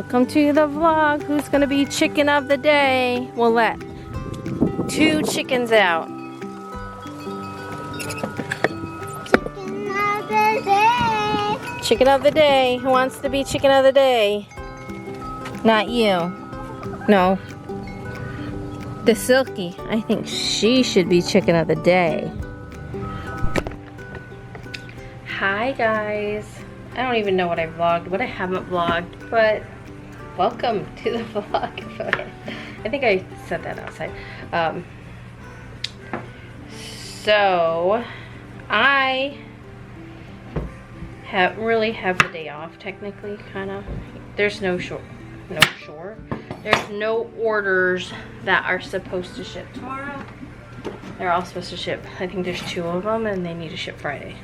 Welcome to the vlog. Who's gonna be chicken of the day? We'll let 2 chickens out. Chicken of the day. Chicken of the day. Who wants to be chicken of the day? Not you. No. The Silky. I think she should be chicken of the day. Hi guys. I don't even know what I vlogged, what I haven't vlogged, but welcome to the vlog. I think I said that outside. So I really have the day off technically, kind of. There's no orders that are supposed to ship tomorrow. They're all supposed to ship. I think there's 2 of them and they need to ship Friday.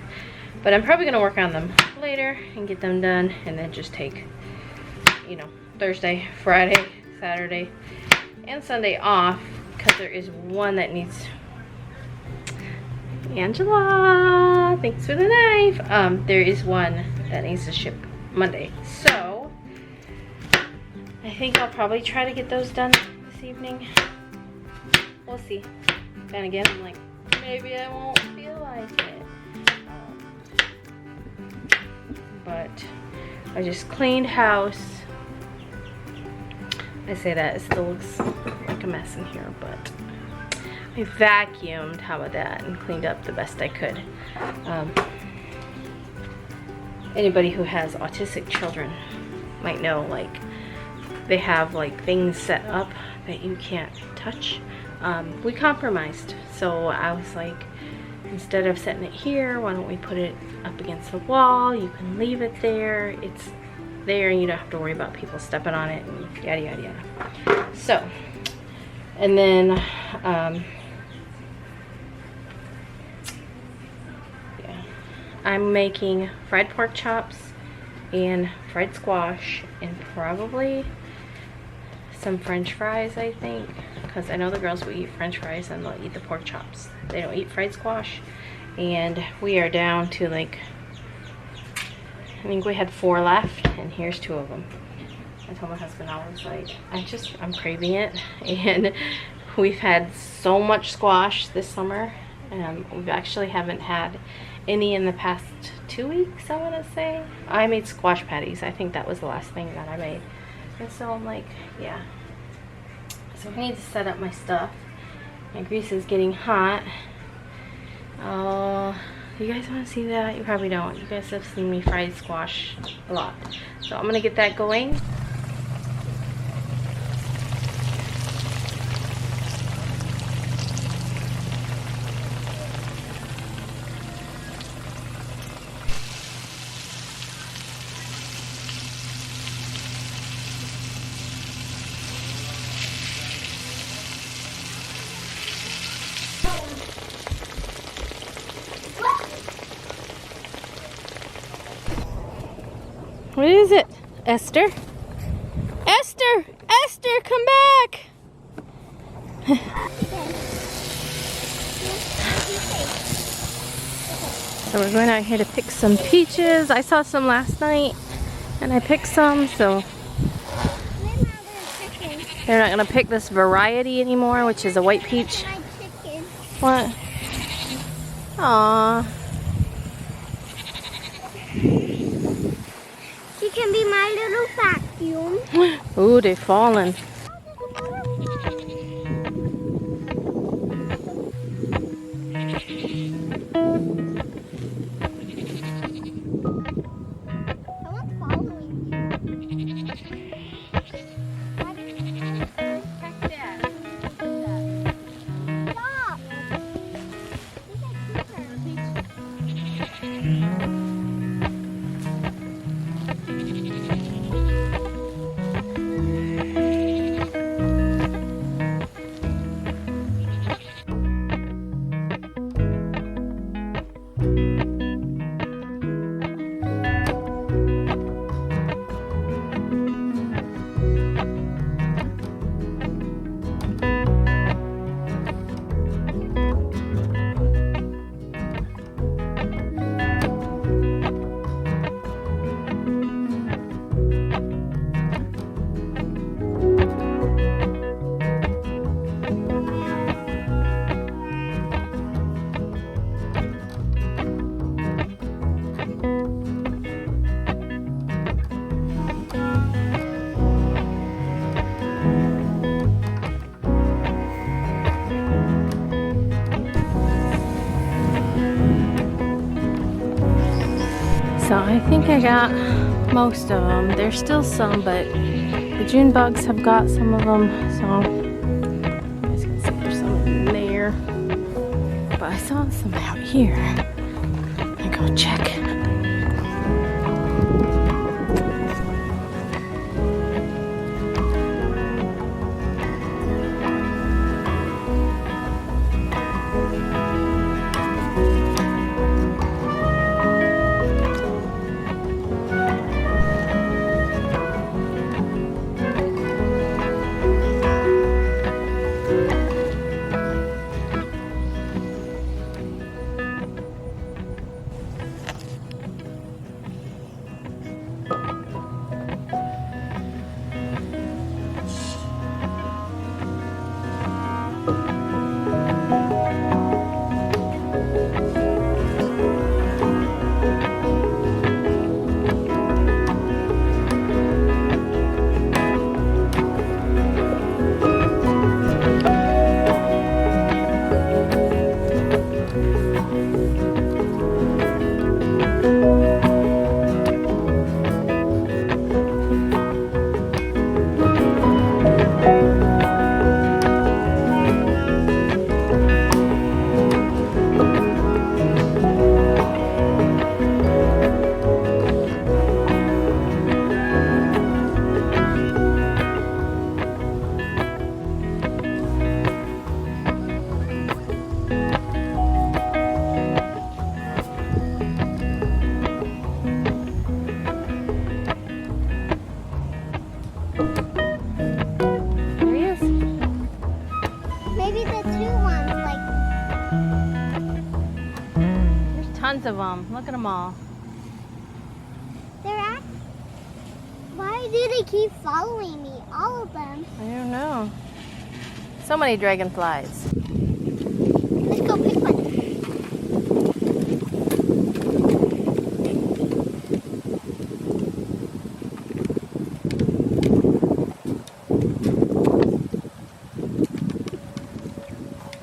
But I'm probably gonna work on them later and get them done and then just take, you know, Thursday, Friday, Saturday, and Sunday off because there is one that needs. Angela, thanks for the knife. There is one that needs to ship Monday. So I think I'll probably try to get those done this evening. We'll see. Then again, I'm like, maybe I won't feel like it. But I just cleaned house. I say that, it still looks like a mess in here, but I vacuumed, how about that, and cleaned up the best I could. Anybody who has autistic children might know, like, they have like things set up that you can't touch. We compromised, so I was like, instead of setting it here, why don't we put it up against the wall? You can leave it there. It's there and you don't have to worry about people stepping on it and yada yada yada. So, and then yeah, I'm making fried pork chops and fried squash and probably some french fries, I think, because I know the girls will eat french fries and they'll eat the pork chops. They don't eat fried squash. And we are down to like, I think we had 4 left and here's 2 of them. I told my husband, I was like, I'm craving it. And we've had so much squash this summer. We actually haven't had any in the past 2 weeks, I want to say. I made squash patties. I think that was the last thing that I made. And so I'm like, yeah. So I need to set up my stuff. My grease is getting hot. Oh, you guys want to see that? You probably don't. You guys have seen me fry squash a lot. So I'm going to get that going. What is it? Esther? Esther! Esther, come back! So we're going out here to pick some peaches. I saw some last night and I picked some, so they're not gonna pick this variety anymore, which is a white peach. What? Aww. She can be my little vacuum. Ooh, they're falling. Someone's following you. Stop! I think I got most of them. There's still some, but the June bugs have got some of them, so you guys can see there's some in there. But I saw some out here. I go check. Tons of them. Look at them all. Why do they keep following me? All of them. I don't know. So many dragonflies. Let's go pick one.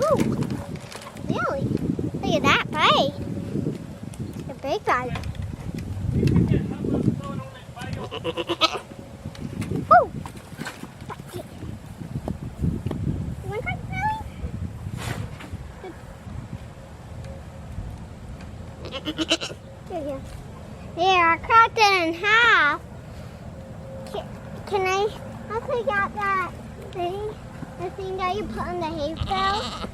Ooh, really? Look at that bite. A big bite. Woo! You want that, Really? Here. There, I cracked it in half. Can I take out that thing? The thing that you put on the hay bale?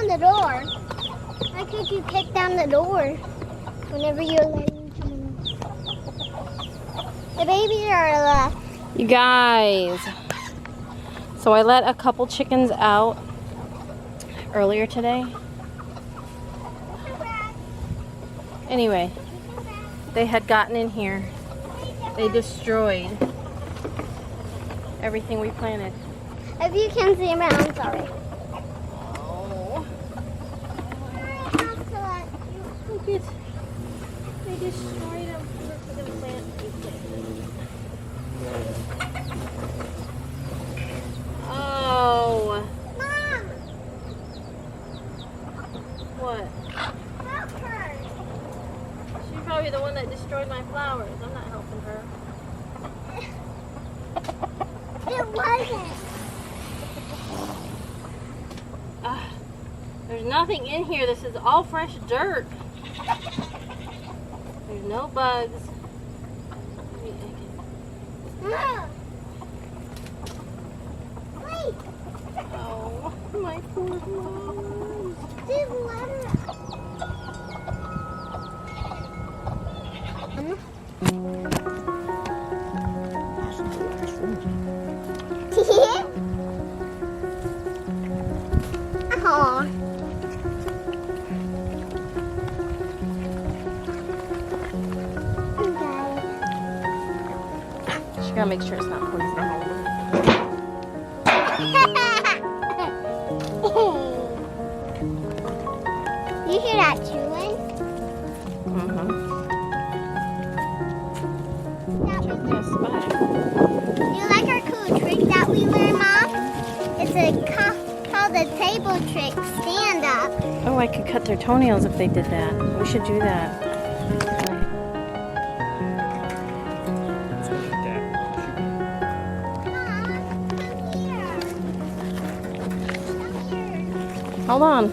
The door. Why could you kick down the door whenever you're letting someone? The babies are left. You guys. So I let a couple chickens out earlier today. Anyway, they had gotten in here. They destroyed everything we planted. If you can see me, I'm sorry. Look at, they destroyed them. We're gonna plant anything. Oh. Mom! What? Help her! She's probably the one that destroyed my flowers. I'm not helping her. It wasn't. There's nothing in here. This is all fresh dirt. There's no bugs. Mom! Wait! Oh, my poor flowers. Just let her. Aww. Just gotta make sure it's not poison. You hear that? Check this spot. You like our cool trick that we learned, Mom? It's called the table trick, stand up. Oh, I could cut their toenails if they did that. We should do that. Hold on.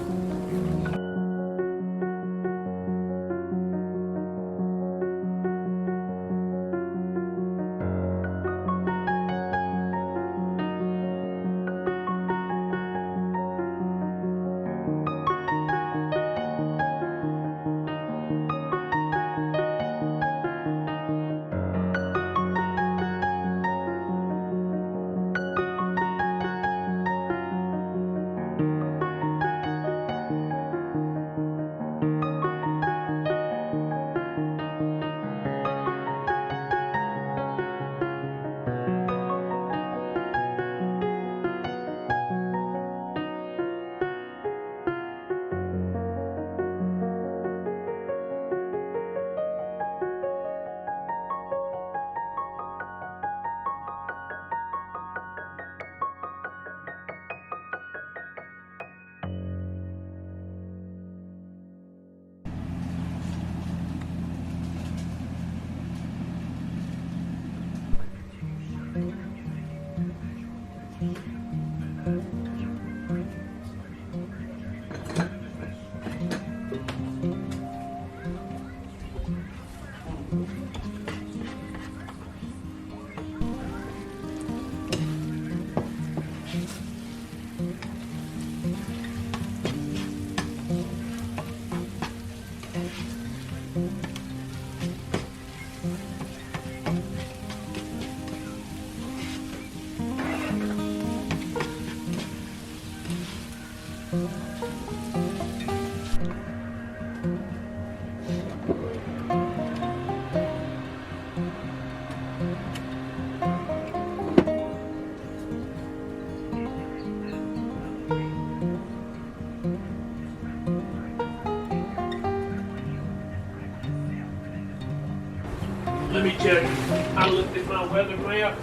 Let me tell you, I looked at my weather map.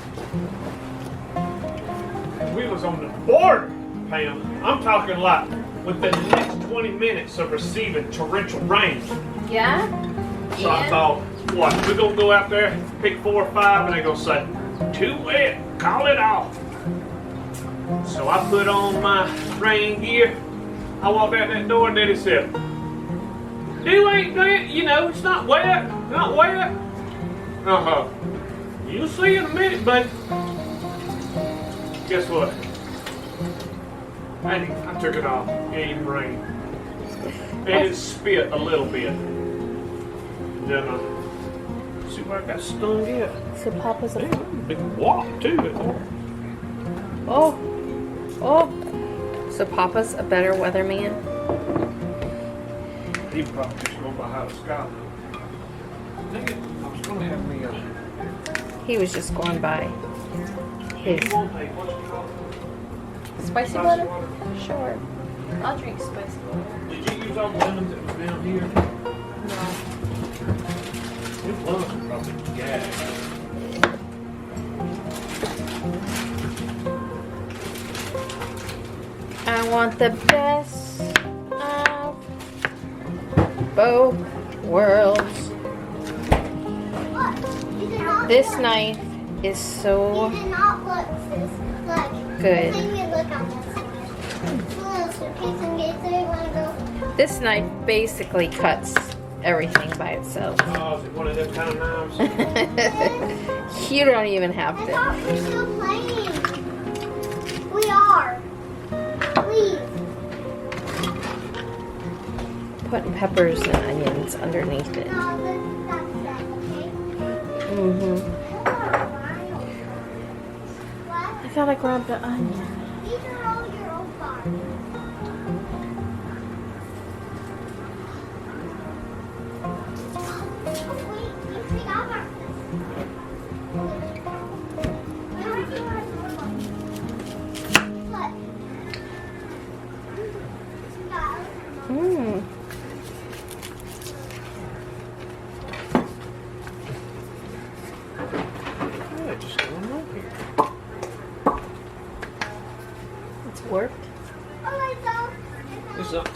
We was on the border, Pam. I'm talking like within the next 20 minutes of receiving torrential rain. Yeah? So I thought, what, we're gonna go out there, pick 4 or 5, and they're gonna say, too wet, call it off. So I put on my rain gear. I walked out that door and Daddy said, "You ain't wet, you know, it's not wet, not wet." You'll see in a minute, buddy. Guess what? I took it off. It ain't even rain. And it spit a little bit. Then see where I got stung yet. So Papa's a... Big wop too. Oh. Oh. So Papa's a better weatherman? He probably just going by the sky. Dang it, I was gonna have me He was just going by his... you want a, what's it called? Spicy water? Sure. I'll drink spicy water. Did you use all the lemons that were down here? No. It was probably gas. I want the best of both worlds. Look, you did not This look. knife is You so did not look, sis. Look. good. Take me a look on this. It's a little suitcase and get there. You want to go? This knife basically cuts everything by itself. Oh, is it one of them kind of knives? You don't even have I to. thought we were still playing. We are. Please. Putting peppers and onions underneath it. No, that's that, okay? Mm-hmm. What? I thought I grabbed the onion. These are all your own parts. Wait, you forgot about this. Where are you at? Look. Mm.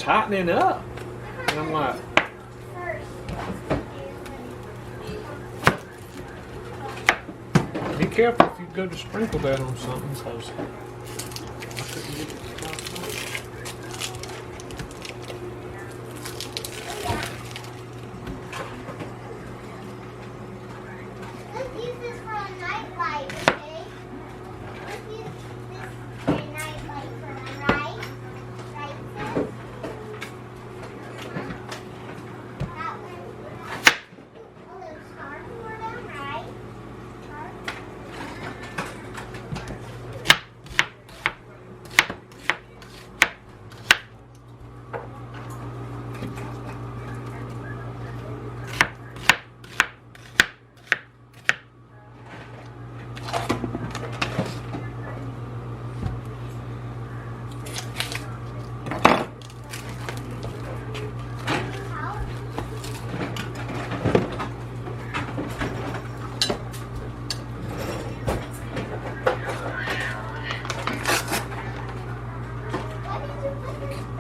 tightening up. And I'm like, be careful if you go to sprinkle that on something, because I couldn't get it to tighten up. Let's use this for a night light, okay? Let's use this for a night light for them, right? Right, sis? That one. A little scarf for them, right? Scarf.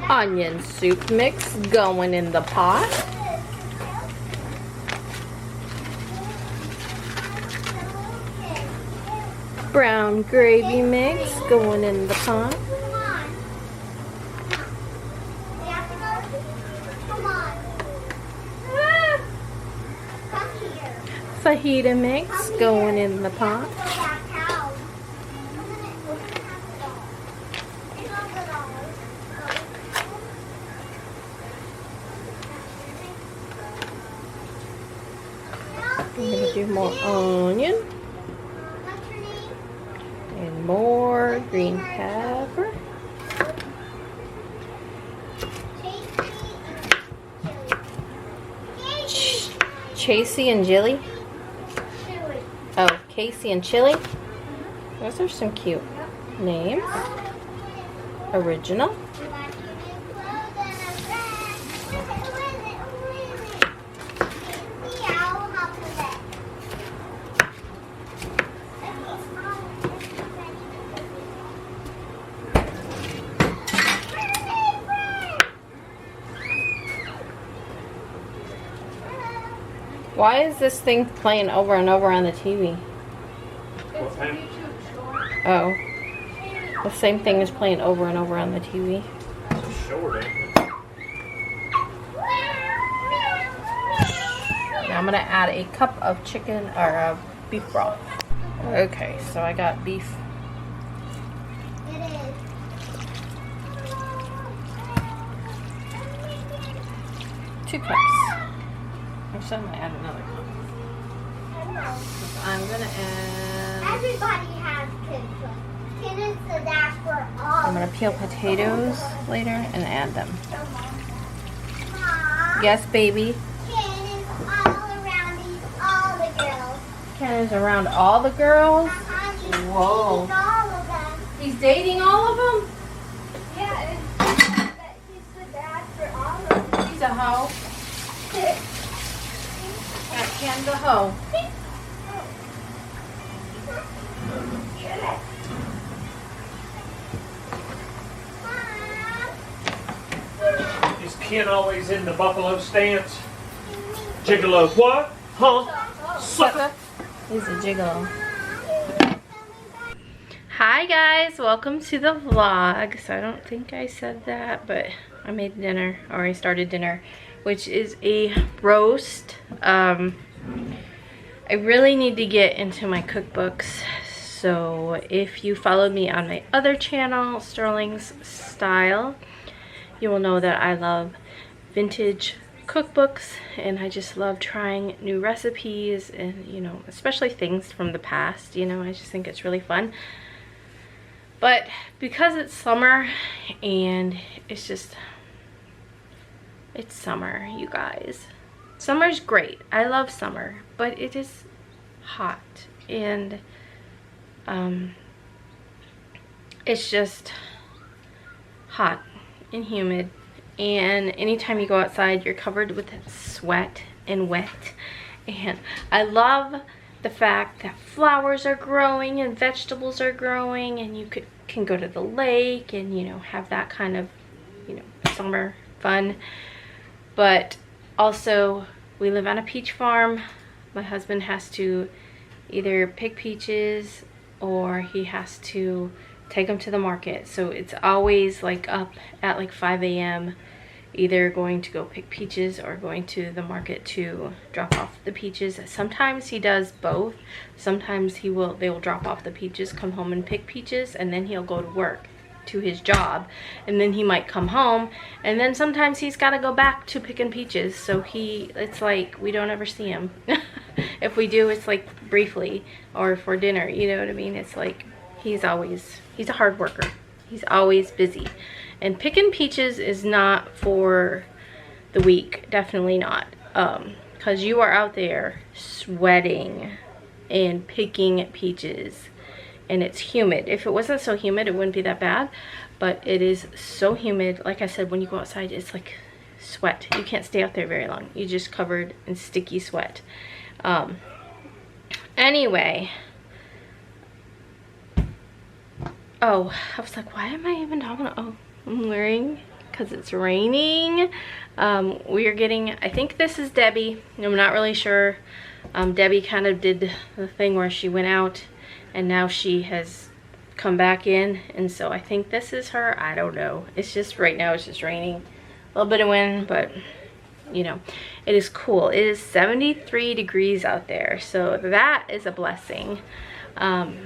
Onion soup mix going in the pot. Brown gravy mix going in the pot. Come on. We have to go. Come on. Come here. Fajita mix going in the pot. Go back out. We're gonna have to go. It's all good, all. I'm gonna do more onion What's your name? and more green pepper. Chasey and Jilly. Oh, Casey and Chili. Those are some cute names. Original. Why is this thing playing over and over on the TV? Oh. The same thing is playing over and over on the TV. Short, ain't it? Now I'm going to add a cup of chicken or beef broth. Okay, so I got beef. It is. 2 cups. Actually, I'm going to add another cup. I'm going to add... Everybody has kids. Kids is the dash for all. I'm going to peel potatoes later and add them. Mom, Yes, baby. Ken is all around all the girls. Ken is around all the girls. He's Whoa. all of them. He's dating all of them? Yeah, he's the dad for all of them. He's a hoe. Got Ken the hoe. Is Ken always in the buffalo stance? Gigolo. What? Huh? Sucker. He's a gigolo. Hi guys, welcome to the vlog. So I don't think I said that, but I made dinner, or I started dinner, which is a roast. I really need to get into my cookbooks. So if you followed me on my other channel, Sterling's Style, you will know that I love vintage cookbooks, and I just love trying new recipes, and you know, especially things from the past. You know, I just think it's really fun. But because it's summer and it's summer, you guys. Summer's great. I love summer, but it is hot, and it's just hot and humid, and anytime you go outside you're covered with sweat and wet. And I love the fact that flowers are growing and vegetables are growing, and you can go to the lake and, you know, have that kind of, you know, summer fun. But also, we live on a peach farm. My husband has to either pick peaches or he has to take them to the market. So it's always like up at like 5 a.m. either going to go pick peaches or going to the market to drop off the peaches. Sometimes he does both. Sometimes they will drop off the peaches, come home and pick peaches, and then he'll go to work to his job, and then he might come home, and then sometimes he's got to go back to picking peaches. So it's like we don't ever see him. If we do, it's like briefly, or for dinner, you know what I mean? It's like he's a hard worker. He's always busy. And picking peaches is not for the weak, definitely not. Because you are out there sweating and picking peaches, and it's humid. If it wasn't so humid, it wouldn't be that bad, but it is so humid. Like I said, when you go outside, it's like sweat. You can't stay out there very long. You're just covered in sticky sweat. Anyway, oh, I was like, why am I even talking? Oh, I'm wearing, because it's raining. We are getting, I think this is Debbie. I'm not really sure. Debbie kind of did the thing where she went out and now she has come back in, and so I think this is her. I don't know. It's just, right now it's just raining. A little bit of wind, but you know, it is cool. It is 73 degrees out there, so that is a blessing. But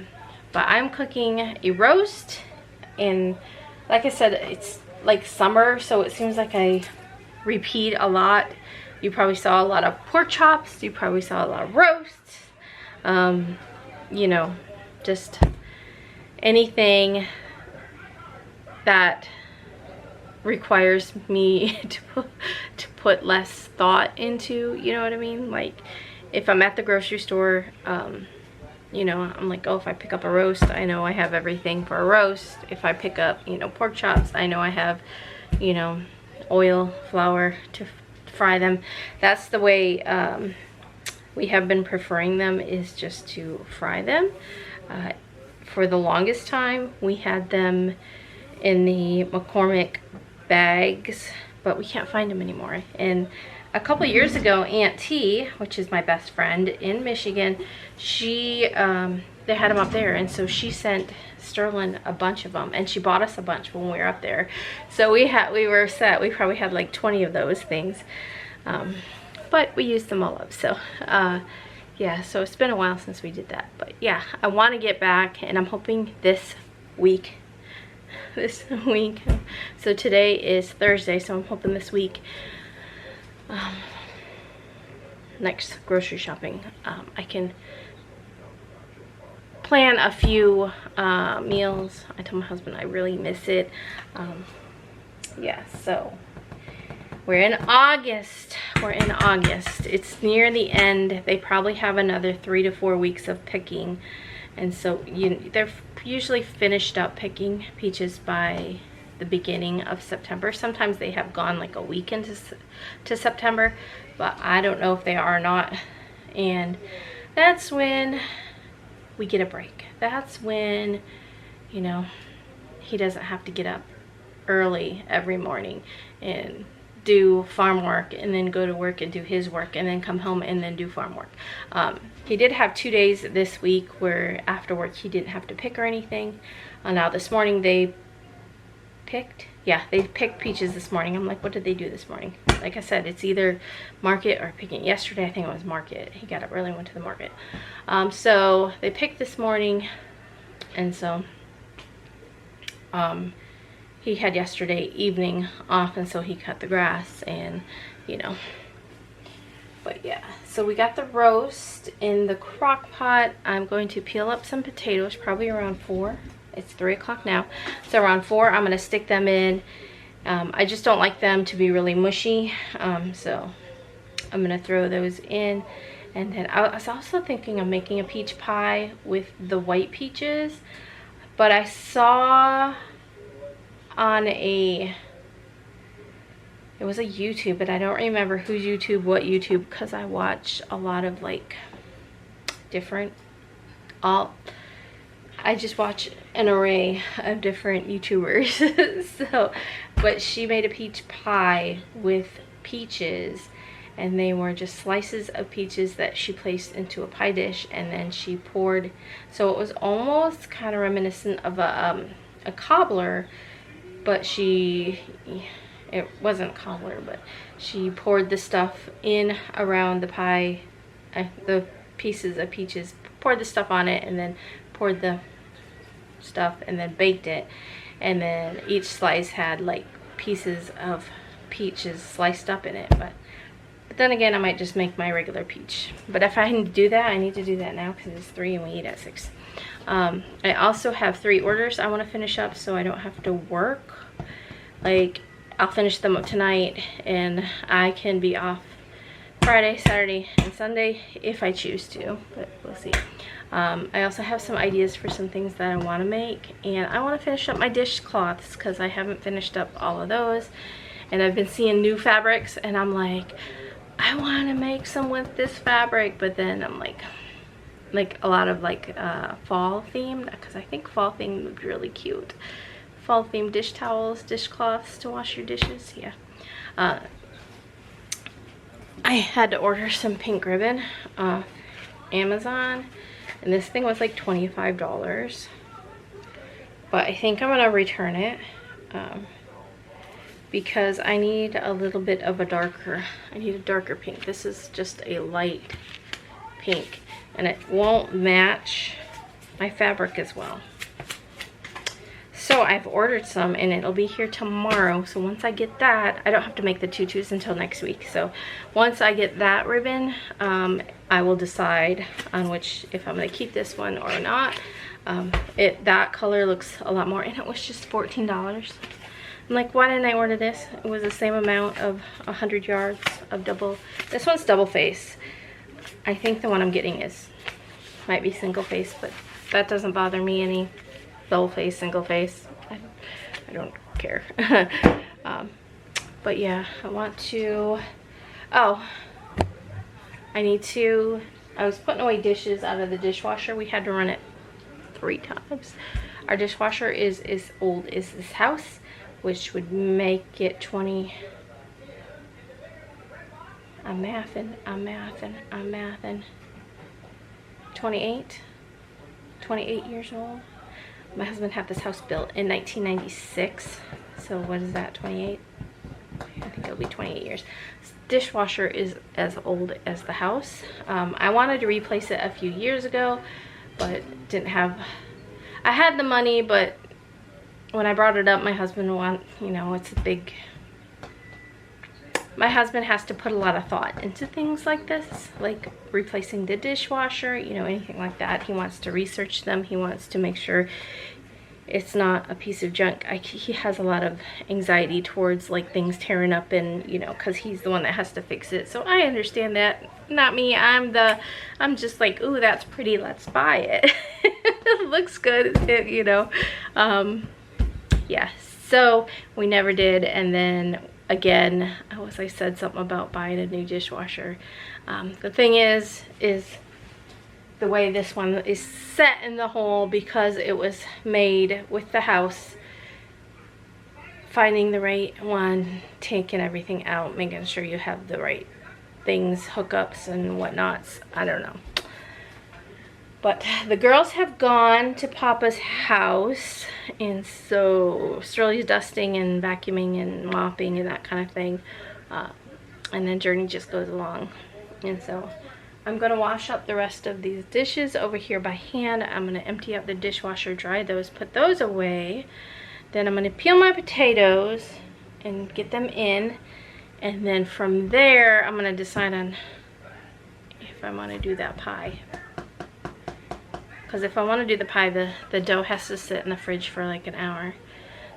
I'm cooking a roast, and like I said, it's like summer, so it seems like I repeat a lot. You probably saw a lot of pork chops. You probably saw a lot of roasts. You know, just anything that requires me to put less thought into, you know what I mean? Like if I'm at the grocery store, you know, I'm like, oh, if I pick up a roast, I know I have everything for a roast. If I pick up, you know, pork chops, I know I have, you know, oil, flour to fry them. That's the way we have been preferring them, is just to fry them. For the longest time, we had them in the McCormick bags, but we can't find them anymore. And a couple years ago, Aunt T, which is my best friend in Michigan, they had them up there, and so she sent Sterling a bunch of them, and she bought us a bunch when we were up there. So we were set. We probably had like 20 of those things, but we used them all up. So yeah, so it's been a while since we did that, but yeah, I want to get back, and I'm hoping this week. So today is Thursday, so I'm hoping this week, next grocery shopping, I can plan a few meals. I told my husband I really miss it. Yeah, so we're in August. It's near the end. They probably have another 3 to 4 weeks of picking, and so they're usually finished up picking peaches by the beginning of September. Sometimes they have gone like a week into September, but I don't know if they are or not. And that's when we get a break. That's when, you know, he doesn't have to get up early every morning and do farm work and then go to work and do his work and then come home and then do farm work. He did have 2 days this week where after work he didn't have to pick or anything. Now this morning they picked, yeah, they picked peaches this morning. I'm like, what did they do this morning? Like I said, it's either market or picking. Yesterday I think it was market. He got up early and went to the market. So they picked this morning, and so he had yesterday evening off, and so he cut the grass, and you know, but yeah, so we got the roast in the crock pot. I'm going to peel up some potatoes probably around 4. It's 3 o'clock now, so around 4 I'm going to stick them in. I just don't like them to be really mushy, so I'm going to throw those in. And then I was also thinking of making a peach pie with the white peaches, but I saw on it was a YouTube, but I don't remember whose YouTube, what YouTube, because I watch a lot of like different, I just watch an array of different YouTubers. So But she made a peach pie with peaches, and they were just slices of peaches that she placed into a pie dish, and then she poured, so it was almost kind of reminiscent of a cobbler, but it wasn't cobbler, but she poured the stuff in around the pie, the pieces of peaches, poured the stuff on it, and then poured the stuff, and then baked it. And then each slice had like pieces of peaches sliced up in it. But then again, I might just make my regular peach. But if I need to do that, I need to do that now because it's 3 and we eat at 6. I also have 3 orders I want to finish up so I don't have to work. Like, I'll finish them up tonight and I can be off Friday, Saturday, and Sunday if I choose to, but we'll see. I also have some ideas for some things that I want to make, and I want to finish up my dishcloths because I haven't finished up all of those, and I've been seeing new fabrics and I'm like, I want to make some with this fabric, but then I'm like a lot of like fall themed, because I think fall themed would be really cute. Fall themed dish towels, dishcloths to wash your dishes. Yeah. I had to order some pink ribbon off Amazon, and this thing was like $25, but I think I'm gonna return it because I need a little bit of a darker, I need a darker pink. This is just a light pink and it won't match my fabric as well. So I've ordered some and it'll be here tomorrow. So once I get that, I don't have to make the tutus until next week. So once I get that ribbon, I will decide on which, if I'm gonna keep this one or not. That color looks a lot more, and it was just $14. I'm like, why didn't I order this? It was the same amount of 100 yards of double. This one's double face. I think the one I'm getting might be single face, but that doesn't bother me any. Double face, single face, I don't care. But yeah, I want to, I was putting away dishes out of the dishwasher. We had to run it 3 times. Our dishwasher is as old as this house, which would make it 20, I'm mathing, 28 years old. My husband had this house built in 1996, so what is that, 28? I think it'll be 28 years. This dishwasher is as old as the house. I wanted to replace it a few years ago, but didn't have, I had the money, but when I brought it up, my husband it's a big, my husband has to put a lot of thought into things like this, like replacing the dishwasher, anything like that. He wants to research them. He wants to make sure it's not a piece of junk. He has a lot of anxiety towards like things tearing up, and because he's the one that has to fix it. So I understand that. Not me. I'm just like, ooh, that's pretty, let's buy it. It looks good, yeah, so we never did. And then again, I said something about buying a new dishwasher. The thing is the way this one is set in the hole, because it was made with the house, finding the right one, taking everything out, making sure you have the right things, hookups and whatnots. I don't know. But the girls have gone to Papa's house, and so Sterling's dusting and vacuuming and mopping and that kind of thing. And then Journey just goes along. And so I'm going to wash up the rest of these dishes over here by hand. I'm going to empty out the dishwasher, dry those, put those away. Then I'm going to peel my potatoes and get them in. And then from there, I'm going to decide on if I want to do that pie. Because if I want to do the pie, the dough has to sit in the fridge for like an hour.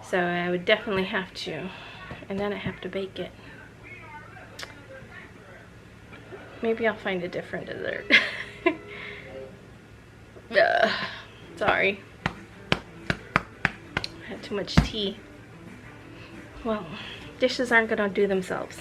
So I would definitely have to. And then I have to bake it. Maybe I'll find a different dessert. Sorry. I had too much tea. Well, dishes aren't going to do themselves.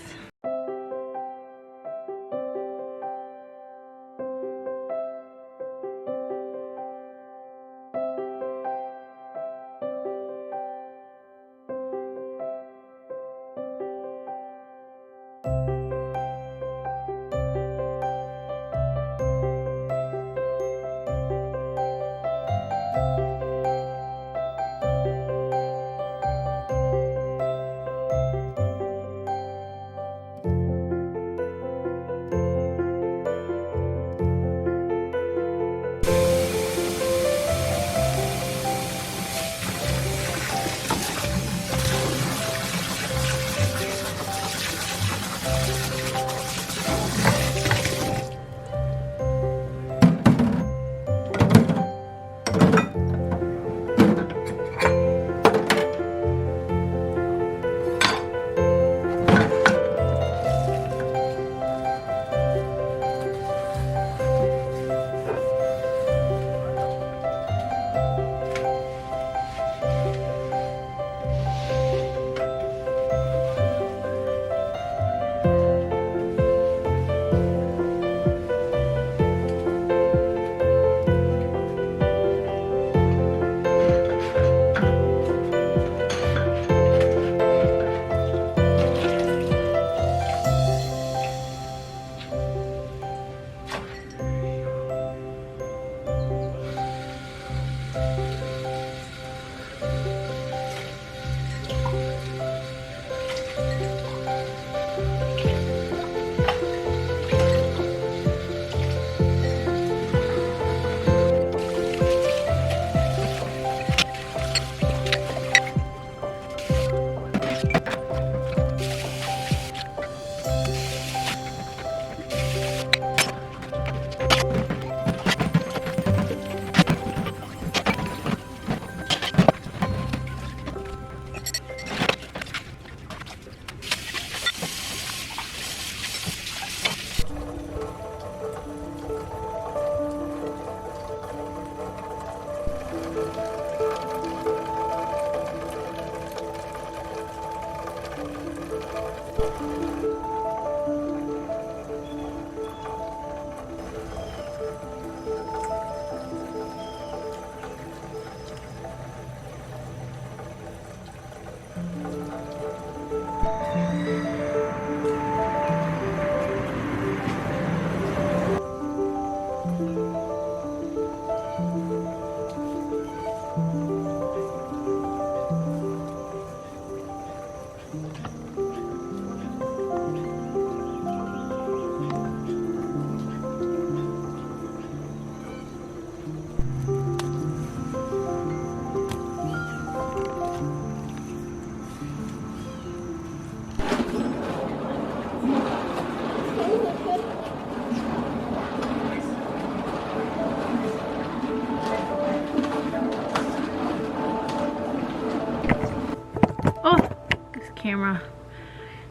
camera.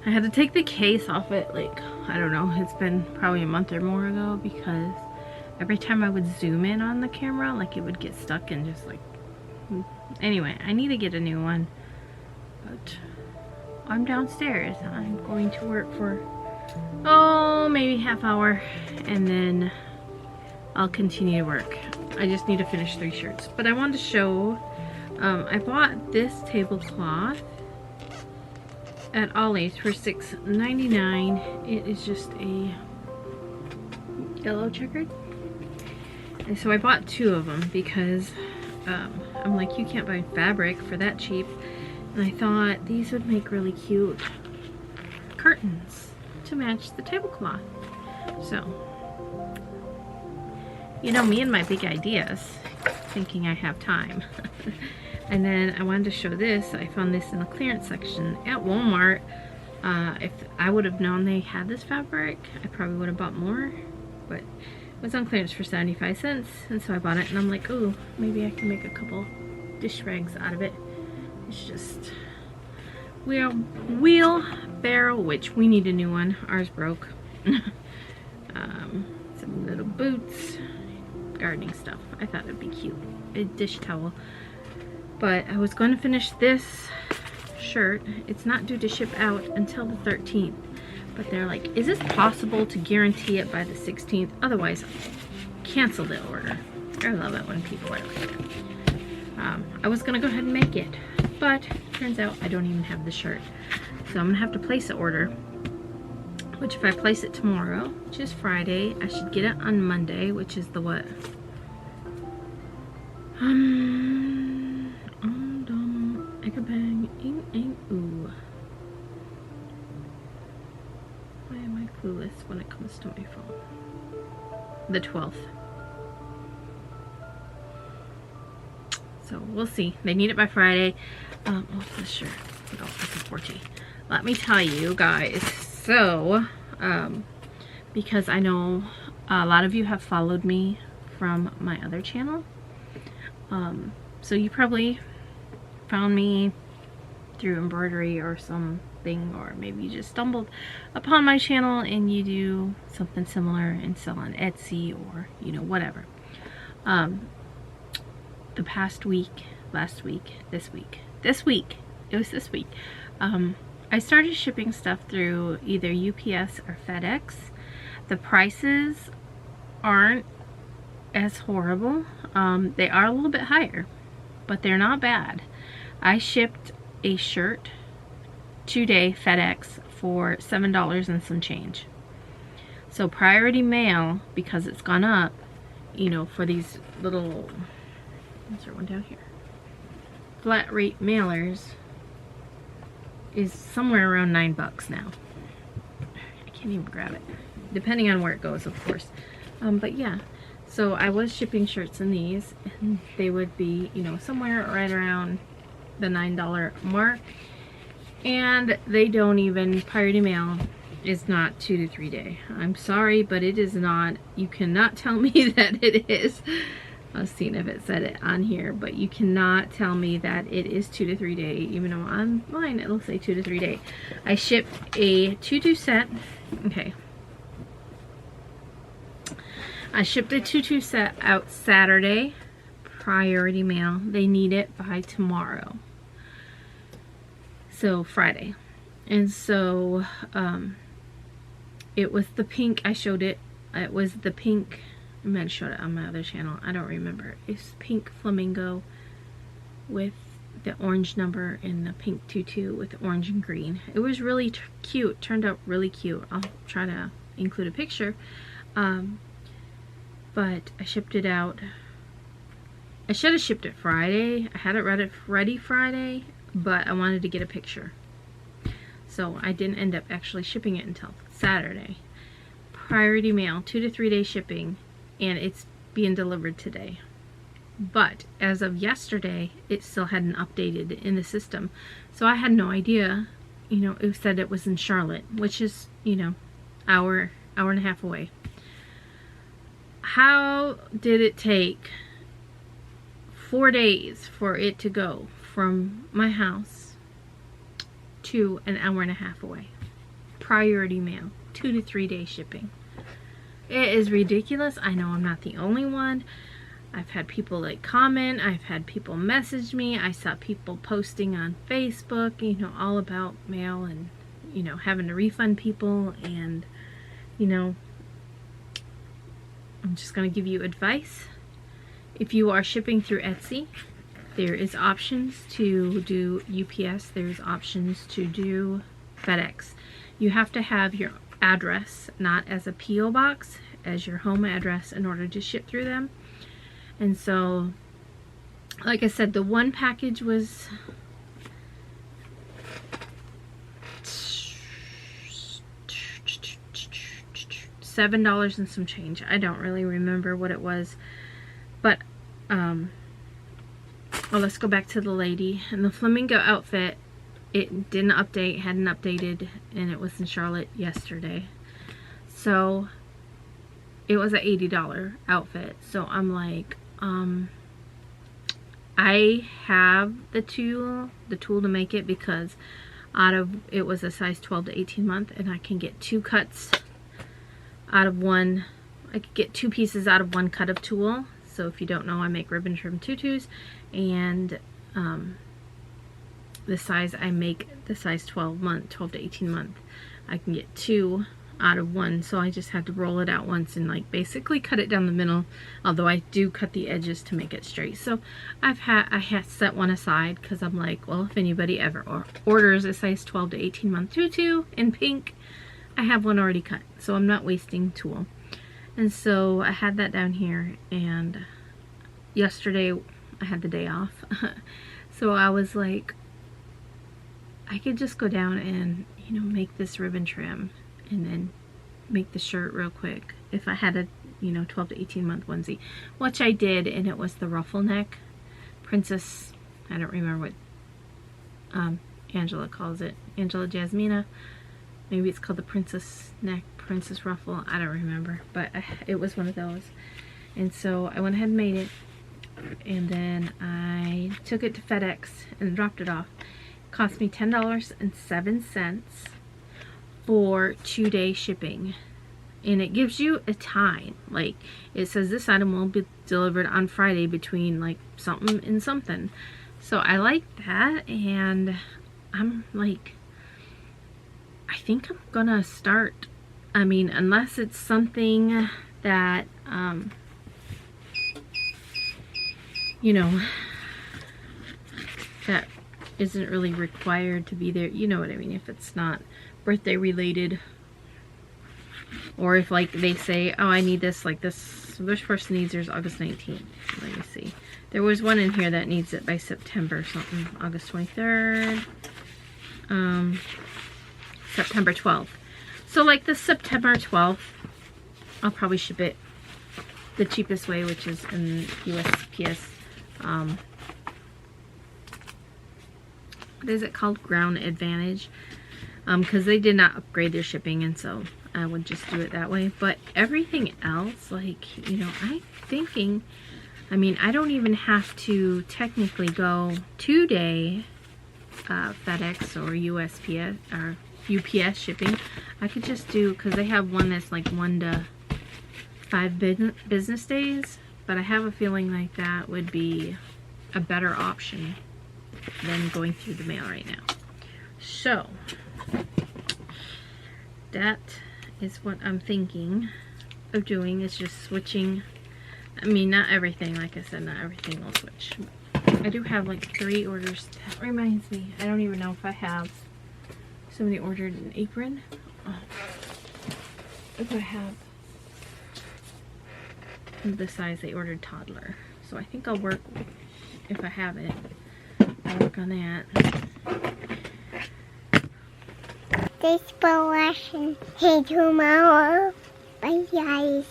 I had to take the case off it, like, I don't know, it's been probably a month or more ago, because every time I would zoom in on the camera, like, it would get stuck and just like, anyway, I need to get a new one. But I'm downstairs. I'm going to work for, oh, maybe half hour, and then I'll continue to work. I just need to finish 3 shirts. But I wanted to show, I bought this tablecloth at Ollie's for $6.99. It is just a yellow checkered. And so I bought 2 of them because I'm like, you can't buy fabric for that cheap. And I thought these would make really cute curtains to match the tablecloth. So, you know me and my big ideas, thinking I have time. And then I wanted to show this. I found this in the clearance section at Walmart. If I would have known they had this fabric, I probably would have bought more. But it was on clearance for 75 cents. And so I bought it, and I'm like, oh, maybe I can make a couple dish rags out of it. It's just wheelbarrow, which we need a new one. Ours broke. Some little boots, gardening stuff. I thought it'd be cute. A dish towel. But I was going to finish this shirt. It's not due to ship out until the 13th. But they're like, is this possible to guarantee it by the 16th? Otherwise, cancel the order. I love it when people are like, I was going to go ahead and make it. But turns out I don't even have the shirt. So I'm going to have to place an order. Which if I place it tomorrow, which is Friday, I should get it on Monday, which is the what? Ooh. Why am I clueless when it comes to my phone? The 12th. So we'll see. They need it by Friday. What's this shirt? Oh, this is 14. Let me tell you guys. So, because I know a lot of you have followed me from my other channel. So you probably found me through embroidery or something, or maybe you just stumbled upon my channel and you do something similar and sell on Etsy or, you know, whatever. The past week, last week, this week, it was this week, I started shipping stuff through either UPS or FedEx. The prices aren't as horrible. They are a little bit higher, but they're not bad. I shipped a shirt 2-day FedEx for $7 and some change. So priority mail, because it's gone up, you know, for these little, is there one down here? Flat rate mailers is somewhere around $9 now. I can't even grab it. Depending on where it goes, of course. But yeah, so I was shipping shirts in these, and they would be, you know, somewhere right around the $9 mark. And they don't even, priority mail is not 2 to 3 day. I'm sorry, but it is not. You cannot tell me that it is. I was seeing if it said it on here, but you cannot tell me that it is 2 to 3 day, even though on mine it'll say 2 to 3 day. I shipped a 2-2 set. Okay. I shipped a 2-2 set out Saturday. Priority mail. They need it by tomorrow. So Friday. And so it was the pink. I showed it. It was the pink. I might have showed it on my other channel. I don't remember. It's pink flamingo with the orange number and the pink tutu with orange and green. It was really cute. Turned out really cute. I'll try to include a picture. But I shipped it out. I should have shipped it Friday. I had it ready Friday, but I wanted to get a picture. So I didn't end up actually shipping it until Saturday. Priority mail, 2 to 3 day shipping. And it's being delivered today. But as of yesterday, it still hadn't updated in the system. So I had no idea, you know, it said it was in Charlotte, which is, you know, hour and a half away. How did it take 4 days for it to go from my house to an hour and a half away. Priority mail, 2 to 3 day shipping. It is ridiculous. I know I'm not the only one. I've had people like comment, I've had people message me, I saw people posting on Facebook, you know, all about mail and, you know, having to refund people. And, you know, I'm just going to give you advice. If you are shipping through Etsy, there is options to do UPS, there's options to do FedEx. You have to have your address, not as a P.O. box, as your home address in order to ship through them. And so, like I said, the one package was $7 and some change. I don't really remember what it was, but well, let's go back to the lady and the flamingo outfit. It didn't update, hadn't updated, and it was in Charlotte yesterday. So it was an $80 outfit. So I'm like, I have the tool to make it, because out of it was a size 12 to 18 month, and I can get 2 cuts out of one. I could get 2 pieces out of one cut of tulle. So if you don't know, I make ribbon trim tutus, and the size I make, the size 12 to 18 month, I can get 2 out of one. So I just had to roll it out once and like basically cut it down the middle, although I do cut the edges to make it straight. So I had set one aside, because I'm like, well, if anybody ever orders a size 12 to 18 month tutu in pink, I have one already cut, so I'm not wasting tulle. And so I had that down here, and yesterday I had the day off. So I was like, I could just go down and, you know, make this ribbon trim and then make the shirt real quick if I had a, you know, 12 to 18 month onesie, which I did. And it was the ruffle neck princess, I don't remember what Angela calls it, Angela Jasmina, maybe it's called the princess neck, princess ruffle, I don't remember, but it was one of those. And so I went ahead and made it, and then I took it to FedEx and dropped it off. It cost me $10.07 for 2-day shipping. And it gives you a time, like it says this item will be delivered on Friday between like something and something. So I like that, and I'm like, I think I'm gonna start, I mean, unless it's something that you know, that isn't really required to be there, you know what I mean, if it's not birthday related, or if like they say, oh, I need this, like this person needs theirs August 19th. Let me see, there was one in here that needs it by September something, August 23rd, September 12th. So like the September 12th, I'll probably ship it the cheapest way, which is in USPS. What is it called? Ground Advantage. Because they did not upgrade their shipping, and so I would just do it that way. But everything else, like, you know, I'm thinking, I mean, I don't even have to technically go 2-day FedEx or USPS or UPS shipping. I could just do, because they have one that's like 1 to 5 business days, but I have a feeling like that would be a better option than going through the mail right now. So that is what I'm thinking of doing, is just switching. I mean, not everything, like I said, not everything will switch. I do have like 3 orders. That reminds me, I don't even know if I have. Somebody ordered an apron. Oh. If I have the size they ordered, toddler. So I think I'll work, if I have it, I'll work on that. Thanks for watching. See you tomorrow. Bye guys.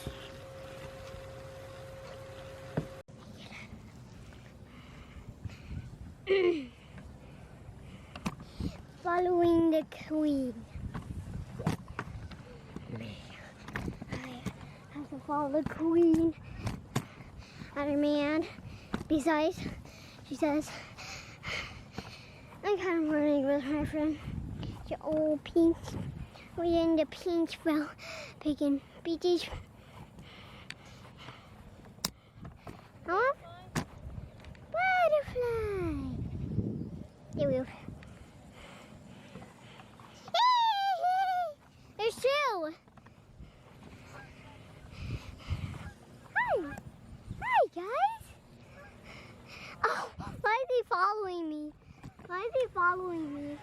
Following the queen. I have to follow the queen. I'm mad. Besides, she says, I'm kind of running with my friend. The old pink. We're in the pink well, picking beaches. Huh? Butterfly. There we go. There's two. Hi. Hi, guys. Oh, why is he following me? Why is he following me?